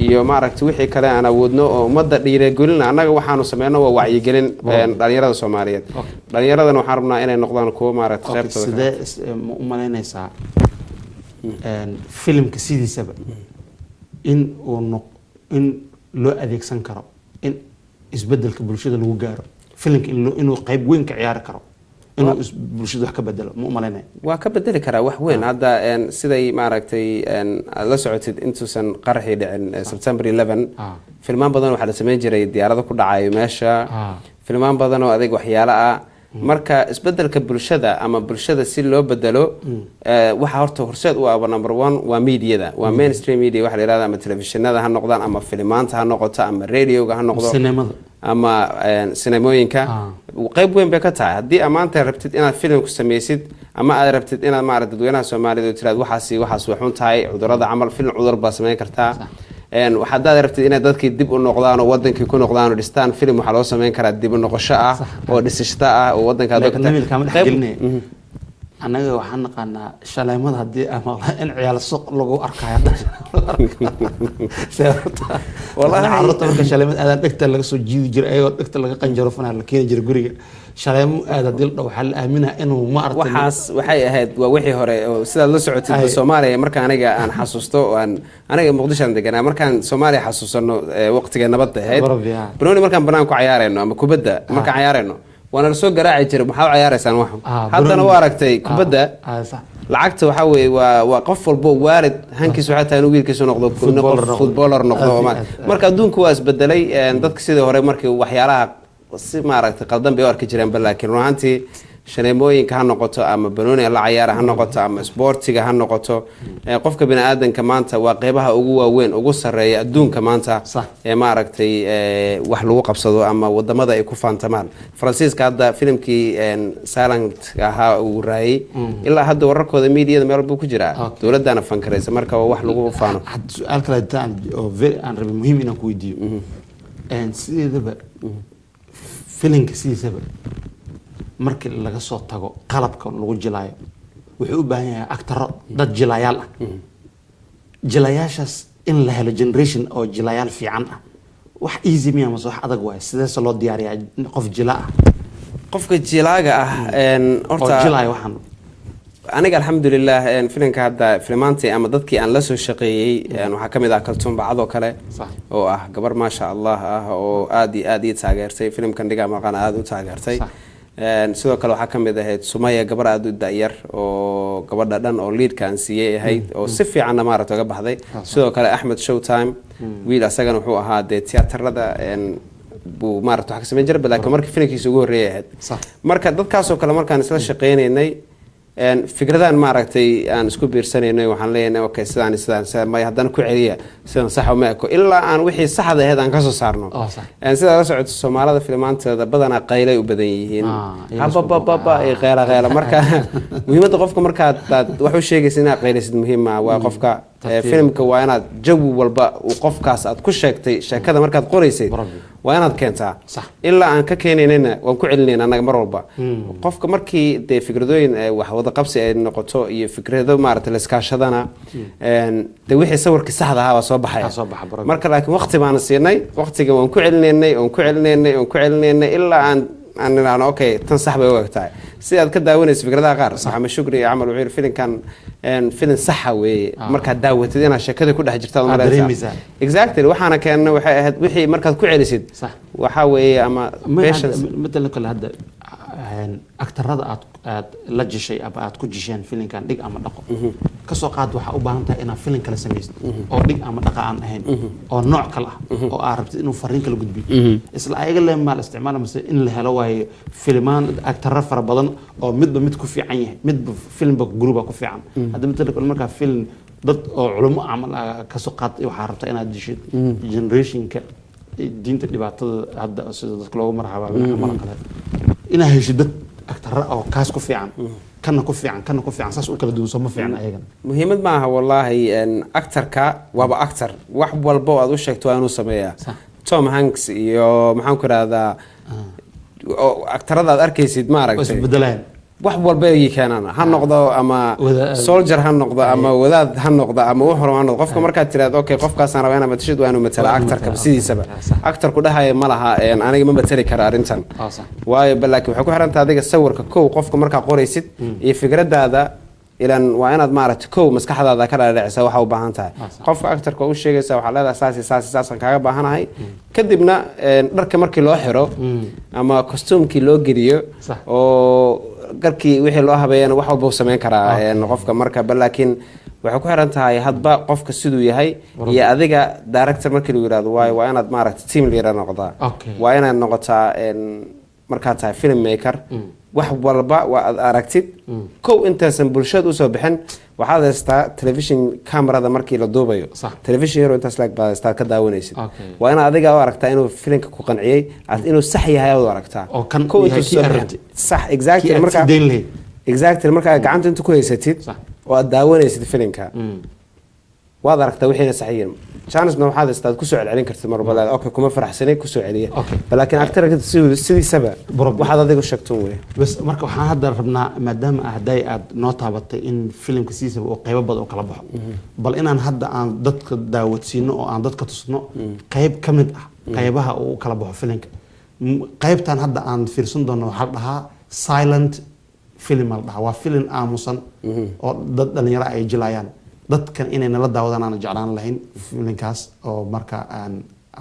iyo maaragtay wixii kale aan awoodno oo ummadda dhiirigelin anaga waxaanu sameeyno waa wacyigelin dhalinyarada Soomaaliyeed dhalinyaradan waxaan rabnaa inay noqdaan kuwa maaragtay qaybtooda sidee u malaynaysaa filimka sidiisaba in loo adeegsan karo in isbedelka bulshada lagu gaaro filimka inuu qayb weyn ka ciyaari karo inuu bulshada wax ka bedelo ma u malaynay waa ka bedeli karaa wax weyn hadda siday maaragtay la socotid intuusan qaraxii dhicin September 11 filmaan badan waxaa la sameyn jiray diyaarado ku dhacayo meesha filmaan badan oo adeeg waxyaalo ah marka isbedelka bulshada ama bulshada si loo bedelo waxa horta horseed u ah number 1 waa media waa mainstream media waxa la yiraahdaa ama telefishinada ha noqdaan ama filmaanta ha noqoto ama radioga ha noqdo ama sinemooyinka qayb weyn bay ka tahay haddii amaanta rabtid inaad film ku sameysid ama aad rabtid inaad maaragtay dadweynaha Soomaaliyeed oo tiraad waxaas waxun tahay cudurrada camal film cudur baa sameyn kartaa waxaad rabtid inaad dadkii dib u noqdaan oo wadankii ku noqdaan oo dhistaan film waxa loo sameyn karaa dib u noqosho ah oo dhisashada ah oo wadanka anaga waxaan naqaanaa shaleemada haddii ama in ciyaal suuq lagu arkayo wallahi carruurta marka shaleemada aad dhigta laga soo jiidi jiray ayagoo dhigta laga qanjaro fanaa la keeni jiray guriga shaleemo aad hadii la waxa la aaminaa inuu ma aragtay waxaas waxay ahayd waa wixii hore oo sidaad la socotid Soomaaliya marka aniga aan xasuusto aniga Muqdisho aan deganaa markaan Soomaaliya xasuusano waqtiga nabadda ahayd banooni markaan banaan ku ciyaarayno ama kubadda markaan ciyaarayno وانا soo garaaci jiray maxaa ciyaaraysaan wax haddana waa aragtay kubadda lacagta waxa weey waa qof walbo waalid hankiisu waxa taan wiilkiisu noqdo footballer noqdo marka adduunku waa isbedelay dadka sidii hore markii waxyaalaha si maaragtay qaldan bay arki jireen laakiin ruuxantii shaneemooyinka ha noqoto ama banooni la ciyaar ha noqoto ama sportiga ha noqoto qofka bini aadanka maanta waa qaybaha ugu waaweyn ugu sareeya adduunka maanta ee maaragtay wax lagu qabsado ama wadamada ay ku faantamaan Faransiiska hadda filimkii Silent ahaa uu raayay ilaa hadda wararkooda media meel buu ku jiraa dawladana fankareysa marka wax lagu faano su'aal kale oo very aan rabay muhiim inaan ku weydiiyo sideedaba filimka sidiisaba markii laga soo tago qalabka lagu jilaayo wuxuu u baahan yahay actaro dad jilayaal ah jilayaashaas in la helo generation oo jilayaal fiican ah wax easy miya mase wax adag waay sideese loo diyaariyaa qof jila ah qofka jilaaga ah oo jilaya waxaan aniga alxamdulilah filimka hadda filmaantii ama dadkii aan la soo shaqeeyey waxaa ka mid ah kaltuun bacad oo kale oo ah gabar maasha allah ah oo aad iyo aad ii taageertay filimkan dhigaa maqana aad u taageertay sidoo kale waxaa ka mid ahayd Sumaya gabar aad u da'yar oo gabadha dhan oo leadka aan siiyay ahayd oo si fiican maaragtay uga baxday sidoo kale Axmed Showtime wiil asagana wuxuu ahaa de tiyaatarada buu maaragtay wax ka sameyn jiray laakiin markii filimkiisa ugu horeeyay ahayd marka dadkaas oo kale markaan isla shaqeynaynay fikradan maaragtay aan isku biirsanayno waxaan leeyahay okay sidaan ma haddana ku celiya sidaan sax uma eko ilaa aan wixii saxda ahayd aan ka soo saarno sidaa la socoto Soomaalida filmaanteeda badanaa qaylay u badan yihiin habababa ay qayla marka muhiimadda qofka markaad wax u sheegaysid inaad qaylaysid muhiim ah waa qofka filimka waa inaad jawi walba uu qofkaas aad ku sheegtay sheekada markaad qoraysay waa inaad keentaa ilaa aan ka keenaynayna waan ku celinayna anaga mar walba qofka markii dee fikradooyin wax wada qabsi ay noqoto iyo fikrado maaragtay la iskaashadana de wixii sawirkii saxda ahaa waa soo baxaya marka laakiin waqti baan siinay waqtiga waan ku celinaynay ilaa aan niraano okay tan sax bay u egtahay si aad ka daawanayso fikradaha qaar Maxamed Shukri iyo Camal wuxuu filimkan filim saxa weeye markaad daawatid inaad sheekada ku dhex jirto exactly waxaana keenna waxay ahayd wixii markaad ku celisid waxa weeye ama patience midda kale hadda actarada aad la jishay ama aad ku jisheen filimkan dhig ama dhaqo ka soo qaad waxa u baahan tahay inaad filim kale samaysid oo dhig ama dhaqa aan ahayn oo nooc kale ah oo aad rabtid inuu fariin kala gudbiyo isla ayaga le maal isticmaal mise in la helo waayo filmaan actaro fara badan oo midba mid ku fiican yahay midba filmba gruuba ku fiican hadda midda kale markaa film dad oo culimo camal ka soo qaad waxaa rabtaa inaad dishid generationka diinta dhibaatada hadda sida dadka loogu marxabaabin camal kale inaad heshid dad actaro oo kaas ku fiican kana ku fiican saas u kala duwan soo ma fiican ayagana muhiimad ma aha wallahi actorka waaba actor wax walba aad u sheegto waa inuu sameeyaa Tom Hanks iyo maxaan ku raahdaa actorada aad arkaysid ma aragtay isbedelaan wax walba ay keenana ha noqdo ama soldier ha noqdo ama wadaad ha noqdo ama wax hore ha noqdo qofka markaad tiraado okay qofkaas aan rabaa inaan matashid waa inuu matala actorka sidiisaba actorku dhahay ma laha aniga ma matali kara arintan waayo balaakiin waxa ku xirantaa adiga sawirka kow qofka markaa qoraysid iyo fikradaada ilan waa inaad maaragtay kow maskaxdaada ka dhaadhicisa waxa u baahan tahay qofka actorka u sheegaysa waxa leedahay saas aan kaaga baahanahay kadibna dharka markii loo xiro ama costume-kii loo geliyo oo garkii wixii loo habeeyana wax walba uu sameyn karaa qofka marka balaakiin waxay ku xiran tahay hadba qofka siduu yahay iyo adiga director markii lagu yiraahdo waa inaad maaragtay team leader noqotaa waa inaad noqotaa markaad tahay film maker wax walba waa aad aragtid kow intaasan bulshada usoo bixin waxaad haystaa television camerada markii la duubayo television yaro intaas laag baad haystaa ka daawanaysid waa inaad adiga u aragtaa inuu filimka ku qanciyey inuu sax yahay aad u aragtaa kow sax exactly markaa gacanta inta ku haysatid oo aad daawanaysid filimka waad aragtaa wixiina sax yihiin chance waxaad istaad ku soo celcelin kartid mar walba okay kuma faraxsanay ku soo celiya laakiin actor-ka sidiisaba waxaad adigu sheegtay way bas marka waxaan hadda rabnaa maadaama ahday aad noo taabatay in filimka sidiisaba oo qaybo badan oo kala baxo bal inaan hadda aan dadka daawadsiino oo aan dadka tusno qayb ka mid ah qaybaha uu kala baxo filimka qaybtan hadda aan fiirsan doono waxa dhahaa silent film la dhahaa waa film aamusan oo dad dhalinyaro ay jilayaan dadkan inay nala daawadaan aan jeclaan lahayn filimkaas oo marka aan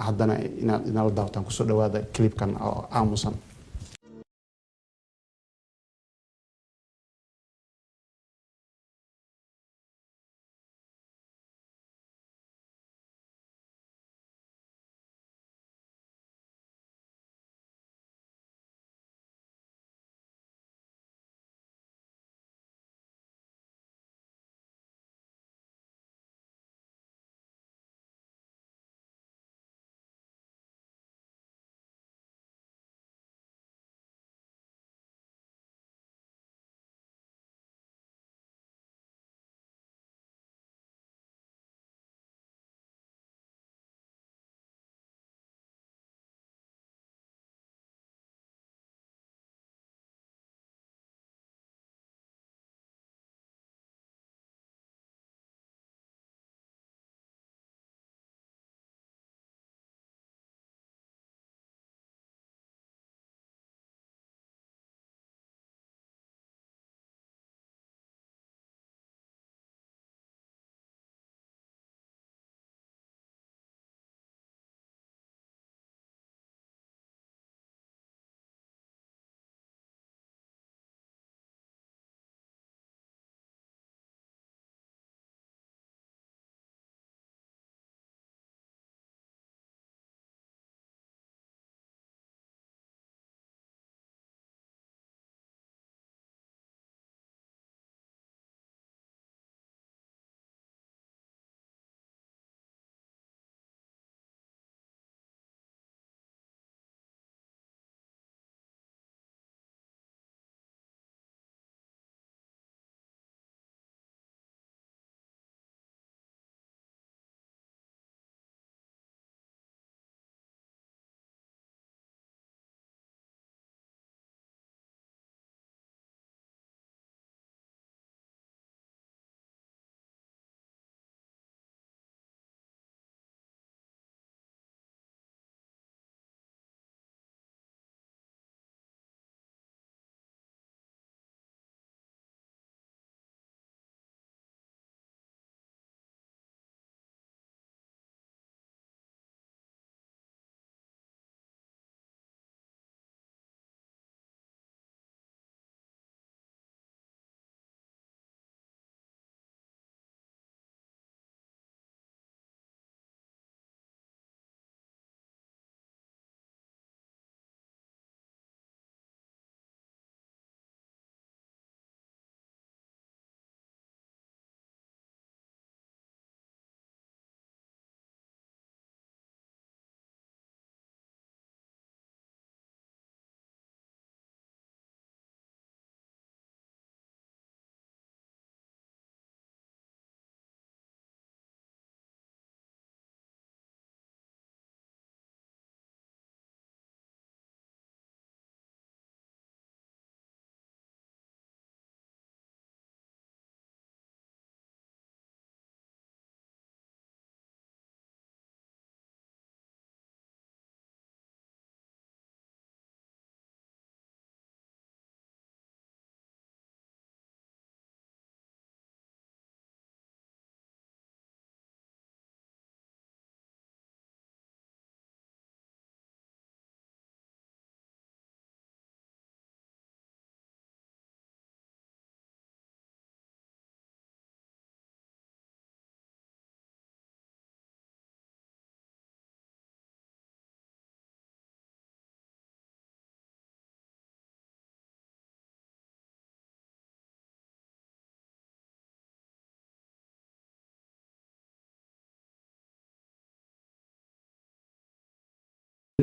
haddana inaad nala daawataan kusoo dhawaada clipkan oo aamusan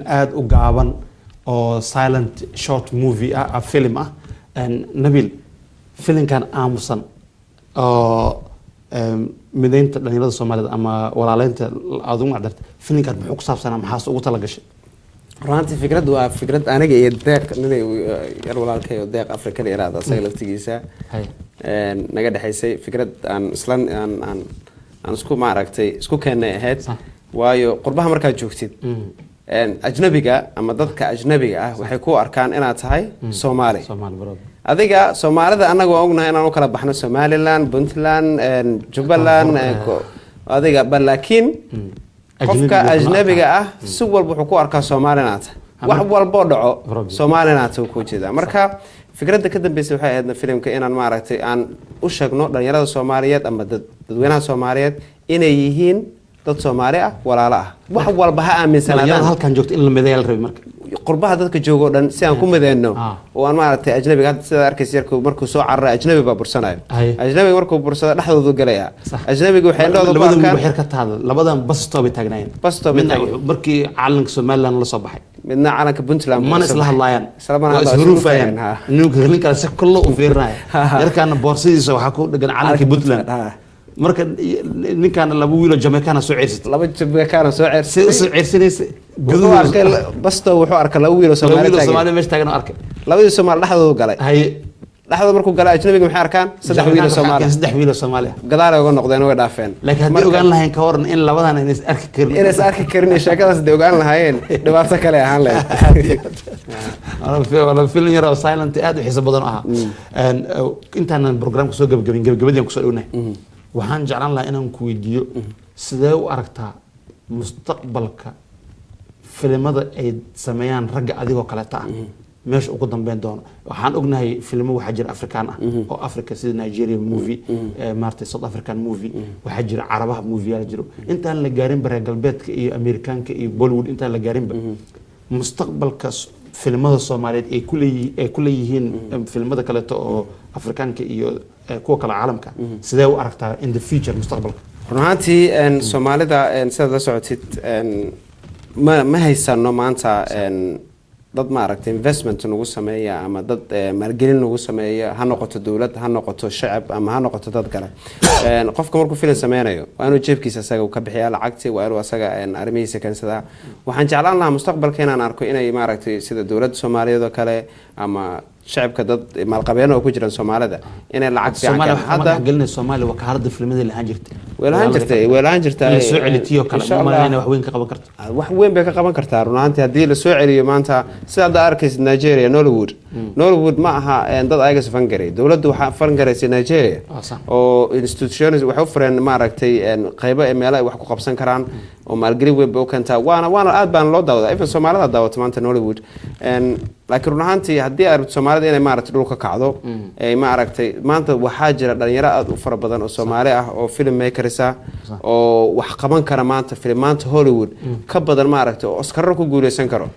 aad u gaaban oo silent short movie ah film ah nabil filimkan aamusan oo mideynta dhalinyarada Soomaalida ama walaaleynta aad ugu macdarta filimkan muxuu ku saabsanaa maxaas ugu tala gashay runtii fikradu waa fikrad aniga iyo deeq ninay yar walaalkay oo deeq Afrika iraada asaga laftigiisa naga dhaxaysay fikrad aan islan aan isku maaragtay isku keenay ahayd waayo qurbaha markaa joogtid ajnabiga ama dadka ajnabiga ah waxay ku arkaan inaad tahay Soomaali adiga Soomaalida anagu ognahay inaan u kala baxno Somaliland Puntland Jubaland adiga balaakiin qofka ajnabiga ah si walba wuxuu ku arkaa Soomaaliland wax walba dhaco Soomaaliland uu ku jeedaa marka fikradda ka dambeysay waxay ahayd filimka inaan maaragtay aan u sheegno dhalinyarada Soomaaliyeed ama dadweynaha Soomaaliyeed inay yihiin dad Soomaali ah walaalo ah wax walba ha aaminsanaadaan halkan joogto in la mideeyo la rabay marka qurbaha dadka joogo dhan si aan ku mideeyno oo aan maaragtay ajnabiga hadda sida arkaysi yarku markuu soo carray ajnabi baa bursanayo ajnabiga markuu bursado dhaxdoodu galaya ajnabiga waxay leedahay labada waxay ka taada labadan bus stop taagnaayeen markii calanka Somaliland la soo baxay midna calanka Puntland mana isla hadlayaan isruufayaan ninka ninka si kullo u fiirnaa yarkana boorsidiisa waxa ku dhagan calanka Puntland marka ninkan laba wiilo Jamaican soo ciirsatay laba Jamaican soo ciirsatay soo ciirsanaysa guduhu arkay basto wuxuu arkay laba wiilo Soomaali meesha taagan arkay labadii Soomaali dhaxdooda galay dhaxdooda markuu galay ajnabiga maxay arkaan saddex wiilo Soomaali gadaal uga noqdeen way dhaafeen laakiin hadii ogaan lahayn ka waran in labadan ay is arki karin sheekadaas de ogaan lahaayeen dhibaato kale ahaan lahayd wala film yar oo silent aad u xiiso badan ah intaan barnaamijka soo gabagabadii ku soo dhawnahay waxaan jeclaan lahaa inaan ku weydiiyo sidee u aragtaa mustaqbalka filimada ay sameeyaan ragga adigoo kale taa meesha ugu dambeyn doono waxaan ognahay filmo waxa jira Afrikaan ah oo Africa sida Nigeria movie maartay South African movie waxa jira Carabaha movie la jiro intaan la gaarin bare galbeedka iyo Amerikaanka iyo Bollywood intaan la gaarin ba mustaqbalka filimada Soomaaliyeed ay ku leeyihiin filimada kale oo Afrikaanka iyo kuwa kale caalamka sidee u aragtaa in the future mustaqbalka runtii Soomaalida sida la socotid ma haysano maanta dad maaragtay investment nagu sameeya ama dad maalgelin nagu sameeya ha noqoto dawlad ha noqoto shacab ama ha noqoto dad kale qofka markuu film sameynayo waa inuu jeebkiisa asaga ka bixiyaa lacagtii waa inuu asaga arrimihiisa kansada waxaan jeclaan lahaa mustaqbalka inaan arko inay maaragtay sida dawladda Soomaaliyeed oo kale ama shacabka dad maalqabeeno oo ku jiraan Soomaalida inay lacag fiican hadda galnay Soomaaliya wakaaladda filimada la weelaan jirtay soo celitiyo kala maana wax weyn ka qaban karto wax weyn bay ka qaban kartaa runtii hadii la soo celiyo maanta sida arkaysid Nigeria Nollywood ma aha dad ayaga safan garay dawladdu waxa fan garaysay Nigeria oo institutions waxa u furan maaragtay qaybo meelaha wax ku qabsan karaan oo maalgelin weyn buu kanta waana aad baan loo daawadaa even Soomaalida daawato maanta Nollywood laakiin runtii hadii ay Soomaalida inay maaragtay dhulka kacdo ay maaragtay maanta waxa jira dhalinyaro aad u fara badan oo Soomaali ah oo film makers ah oo wax qaban kara maanta filmaanta Hollywood ka badan maaragtay oo Oscar ku guuleysan karo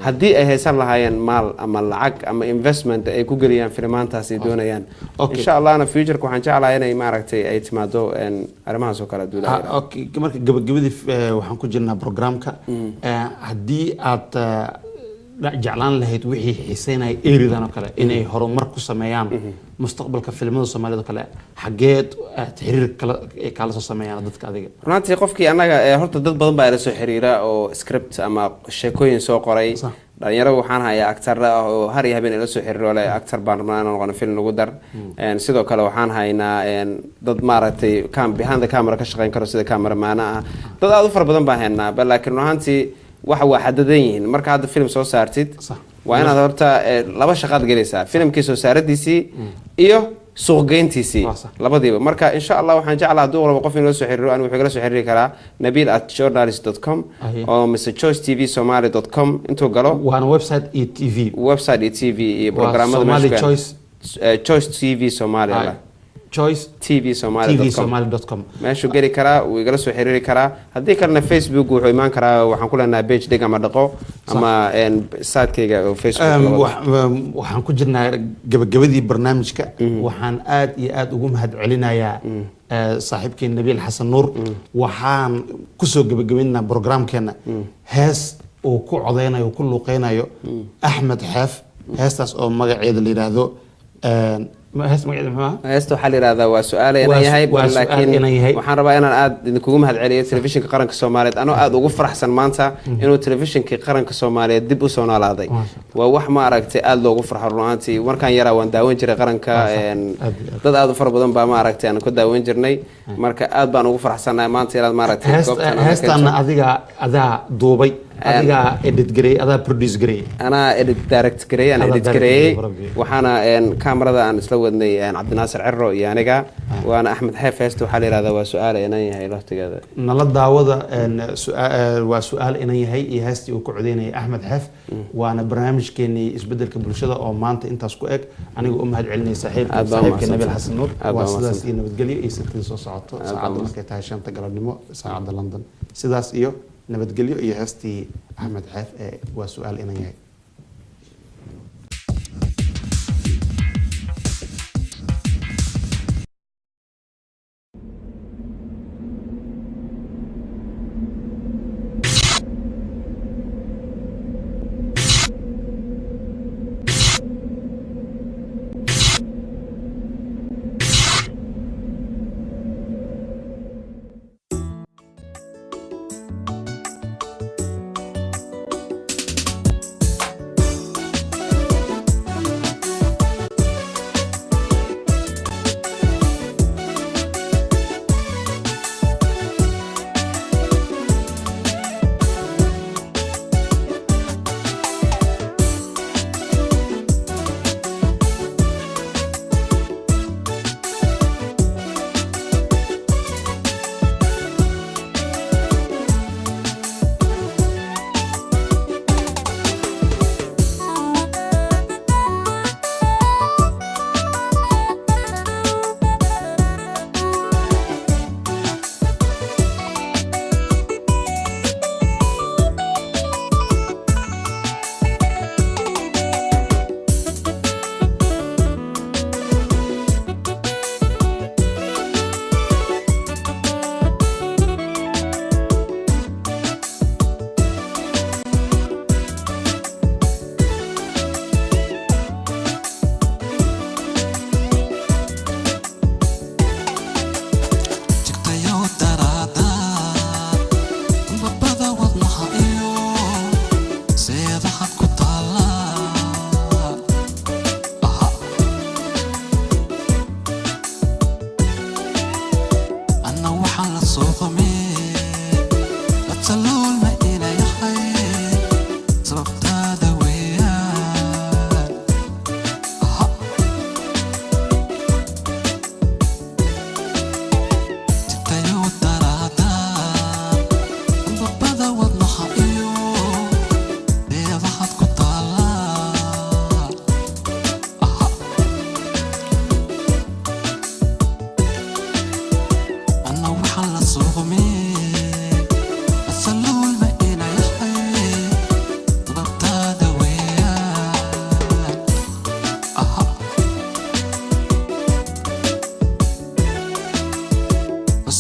hadii ay haysan lahaayeen maal ama lacag ama investment ay ku galiyaan filmaantaas ay doonayaan insha Allah na future ku waxaan jeclahay inay maaragtay ay timaado arrimahaas oo kala duwan okay marka gabagabadii waxaan ku jirnaa programka hadii aad jeclaan lahayd wixii xiiseynay eeridan oo kale inay horumar ku sameeyaan mustaqbalka filimada Soomaalida kale xageed xiriir kala soo sameeyaan dadka adiga runtii qofkii anaga horta dad badan baa ila soo xiriira oo script ama sheekooyin soo qoray dhalinyaro waxaan hayaa actor oo har iyo habeen ila soo xiriiro leh actor baan rabnaa inaan noqono film lagu dar sidoo kale waxaan haynaa dad maaragtay behind the camera ka shaqeyn karo sida cameraman ah dad aad u fara badan baan haynaa laakiin runtii waxa waa xadadan yihiin marka hadda film soo saartid waa inaad horta laba shaqaad galaysaa filmkii soo saaradiisii iyo suuqgeyntiisii labadiiba marka insha Allah waxaan jeclahay haduu walba qof inoo soo xiriiro aan wuxuu kala soo xiriiri karaa nabil@journalist.com oo mrchoicetv.somali.com intuu galo waana website TV iyo programada meesha Choice TV Somalia Choice tvsomali.com meeshu geli karaa uu igala soo xiriiri karaa hadii kalena Facebook wuxuu imaan karaa waxaan ku leenahay page dhig ama dhaqo ama site-kayga oo Facebook waxaan ku jirnaa gabagabadii barnaamijka waxaan aad iyo aad ugu mahad celinayaa saaxiibkeen Nabil Xasan Nuur waxaan ku soo gabagabeynaa programkeena hees uu ku codeynayo uu ku luuqeynayo Axmed Xeef heestaas oo magaceeda la yiraahdo heesta magaceeda maxaa heesta waxaa la yiraahdaa waa su'aal inaan yahay laakiin waxaan rabaa inaan aad idinkugu mahadceliyo telefishinka qaranka Soomaaliyeed anoo aad ugu faraxsan maanta inuu telefishinka qaranka Soomaaliyeed dib u soo noolaaday waa wax ma aragtay aad loogu farxo runtii markaan yaraa waan daawan jiray qaranka dad aad u far badan baa ma aragtay aan ku daawan jirnay marka aad baan ugu faraxsanahay maanta inaad ma aragtay heestaana adiga duubay adiga edit gareey ada produce gareey ana edit direct gareey ana edit gareey waxaana kamarada aan isla wadnay Cabdinaasir Cirro iyo aniga waana Axmed Xeef heesta waxa la yiraahdaa waa su'aal inaan yahay waqtigeeda nala daawada waa su'aal inaan yahay iyo heestii uu ku codeynay Axmed Xeef waana barnaamijkeeni isbedelka bulshada oo maanta intaas ku eg aniga u mahad celinay saaxiibka Nabil Xasan Nuur waa sidaas iyo nabadgelyo iyo sidii soo socoto saacada markay tahay 5 galabnimo saacada London sidaas iyo nabadgelyo iyo heestii Axmed Xeef ee waa su'aal inaan yahay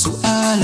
su'aal